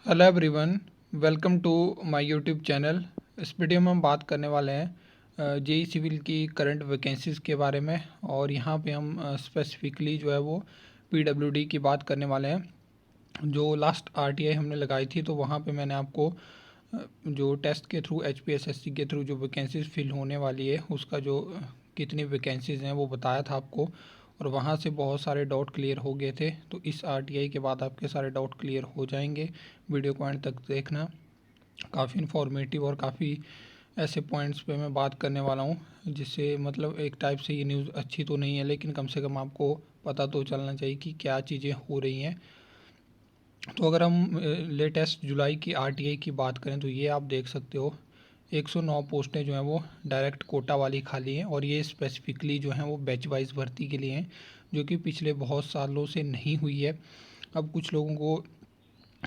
Hello everyone, welcome to my YouTube channel. इस video में हम बात करने वाले हैं जेई सिविल की करंट वैकेंसीज़ के बारे में। और यहाँ पे हम स्पेसिफिकली जो है वो पीडब्ल्यूडी की बात करने वाले हैं। जो लास्ट आरटीआई हमने लगाई थी तो वहाँ पे मैंने आपको जो टेस्ट के थ्रू एचपीएसएससी के थ्रू जो वैकेंसीज़ फिल होने वाली है उसका जो कितनी वैकेंसीज़ हैं वो बताया था आपको, और वहाँ से बहुत सारे डाउट क्लियर हो गए थे। तो इस आरटीआई के बाद आपके सारे डाउट क्लियर हो जाएंगे। वीडियो को एंड तक देखना, काफ़ी इन्फॉर्मेटिव और काफ़ी ऐसे पॉइंट्स पे मैं बात करने वाला हूँ जिससे मतलब एक टाइप से ये न्यूज़ अच्छी तो नहीं है, लेकिन कम से कम आपको पता तो चलना चाहिए कि क्या चीज़ें हो रही हैं। तो अगर हम लेटेस्ट जुलाई की आरटीआई की बात करें तो ये आप देख सकते हो 109 पोस्टें जो हैं वो डायरेक्ट कोटा वाली खाली हैं, और ये स्पेसिफिकली जो हैं वो बैच वाइज भर्ती के लिए हैं, जो कि पिछले बहुत सालों से नहीं हुई है। अब कुछ लोगों को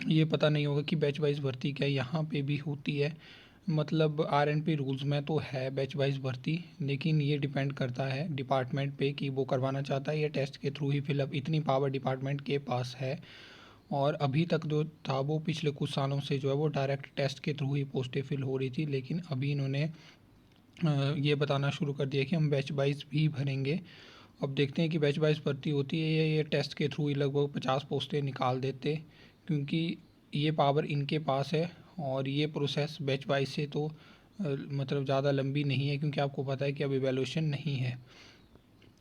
ये पता नहीं होगा कि बैच वाइज भर्ती क्या यहाँ पे भी होती है। मतलब आरएनपी रूल्स में तो है बैच वाइज भर्ती, लेकिन ये डिपेंड करता है डिपार्टमेंट पे कि वो करवाना चाहता है या टेस्ट के थ्रू ही फिलअप। इतनी पावर डिपार्टमेंट के पास है। और अभी तक जो था वो पिछले कुछ सालों से जो है वो डायरेक्ट टेस्ट के थ्रू ही पोस्टें फिल हो रही थी, लेकिन अभी इन्होंने ये बताना शुरू कर दिया कि हम बैच वाइज भी भरेंगे। अब देखते हैं कि बैच वाइज भर्ती होती है या ये टेस्ट के थ्रू ही लगभग 50 पोस्टें निकाल देते, क्योंकि ये पावर इनके पास है। और ये प्रोसेस बैच वाइज से तो मतलब ज़्यादा लंबी नहीं है, क्योंकि आपको पता है कि अब इवैल्यूएशन नहीं है।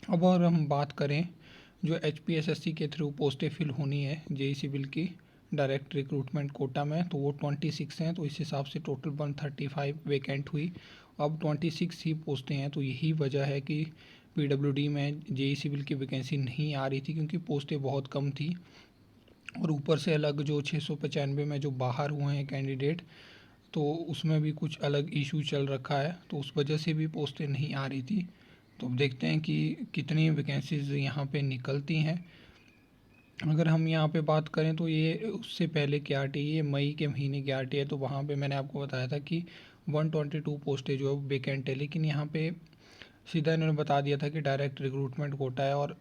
अब और हम बात करें जो एचपीएसएससी के थ्रू पोस्टें फिल होनी है जेई सिविल की डायरेक्ट रिक्रूटमेंट कोटा में, तो वो 26 हैं। तो इस हिसाब से टोटल 135 वैकेंट हुई। अब 26 ही पोस्टें हैं, तो यही वजह है कि पीडब्ल्यूडी में जेई सिविल की वैकेंसी नहीं आ रही थी, क्योंकि पोस्टें बहुत कम थी। और ऊपर से अलग जो 695 में जो बाहर हुए हैं कैंडिडेट, तो उसमें भी कुछ अलग इशू चल रखा है, तो उस वजह से भी पोस्टें नहीं आ रही थी। तो अब देखते हैं कि कितनी वैकेंसीज यहाँ पे निकलती हैं। अगर हम यहाँ पे बात करें तो ये उससे पहले की आरटी है, ये मई के महीने की आरटी है। तो वहाँ पे मैंने आपको बताया था कि 122 पोस्टें जो है वैकेंट है, लेकिन यहाँ पे सीधा इन्होंने बता दिया था कि डायरेक्ट रिक्रूटमेंट कोटा है और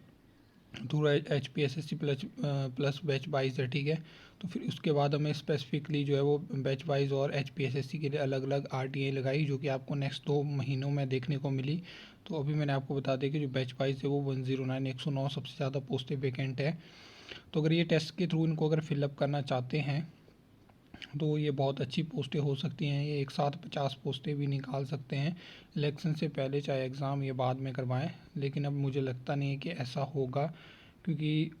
through H P S S C plus plus batch wise है, ठीक है। तो फिर उसके बाद हमें स्पेसिफिकली जो है वो बैच वाइज और H P S S C के लिए अलग अलग आर टी आई लगाई, जो कि आपको नेक्स्ट 2 महीनों में देखने को मिली। तो अभी मैंने आपको बता दिया कि जो बैच वाइज है वो 109 109 सबसे ज़्यादा पोस्टें वैकेंट है। तो अगर ये टेस्ट के थ्रू इनको अगर फिलअप करना चाहते हैं तो ये बहुत अच्छी पोस्टें हो सकती हैं। ये एक साथ 50 पोस्टें भी निकाल सकते हैं इलेक्शन से पहले, चाहे एग्ज़ाम ये बाद में करवाएं। लेकिन अब मुझे लगता नहीं है कि ऐसा होगा, क्योंकि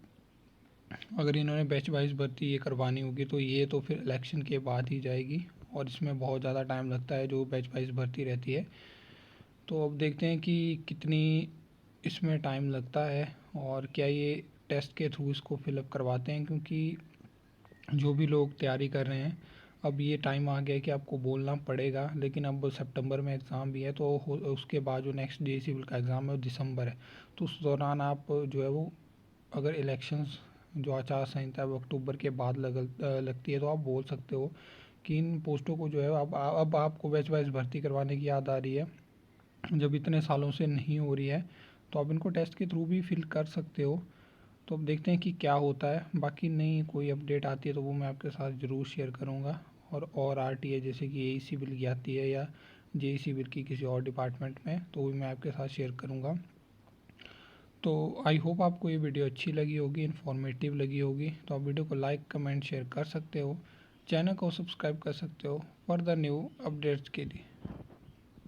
अगर इन्होंने बैच वाइज भर्ती ये करवानी होगी तो ये तो फिर इलेक्शन के बाद ही जाएगी, और इसमें बहुत ज़्यादा टाइम लगता है जो बैच वाइज भर्ती रहती है। तो अब देखते हैं कि कितनी इसमें टाइम लगता है और क्या ये टेस्ट के थ्रू इसको फिलअप करवाते हैं, क्योंकि जो भी लोग तैयारी कर रहे हैं अब ये टाइम आ गया है कि आपको बोलना पड़ेगा। लेकिन अब सितंबर में एग्ज़ाम भी है, तो उसके बाद जो नेक्स्ट जेई सिविल का एग्ज़ाम है वो दिसंबर है। तो उस दौरान आप जो है वो अगर इलेक्शंस जो आचार संहिता है वो अक्टूबर के बाद लगती है, तो आप बोल सकते हो कि इन पोस्टों को जो है अब आपको बैच वाइज भर्ती करवाने की याद आ रही है, जब इतने सालों से नहीं हो रही है। तो आप इनको टेस्ट के थ्रू भी फिल कर सकते हो। तो अब देखते हैं कि क्या होता है। बाकी नई कोई अपडेट आती है तो वो मैं आपके साथ ज़रूर शेयर करूँगा। और आरटीआई जैसे कि एई सिविल की आती है या जेई सिविल की किसी और डिपार्टमेंट में, तो वो भी मैं आपके साथ शेयर करूँगा। तो आई होप आपको ये वीडियो अच्छी लगी होगी, इन्फॉर्मेटिव लगी होगी। तो आप वीडियो को लाइक कमेंट शेयर कर सकते हो, चैनल को सब्सक्राइब कर सकते हो फॉर द न्यू अपडेट्स के लिए।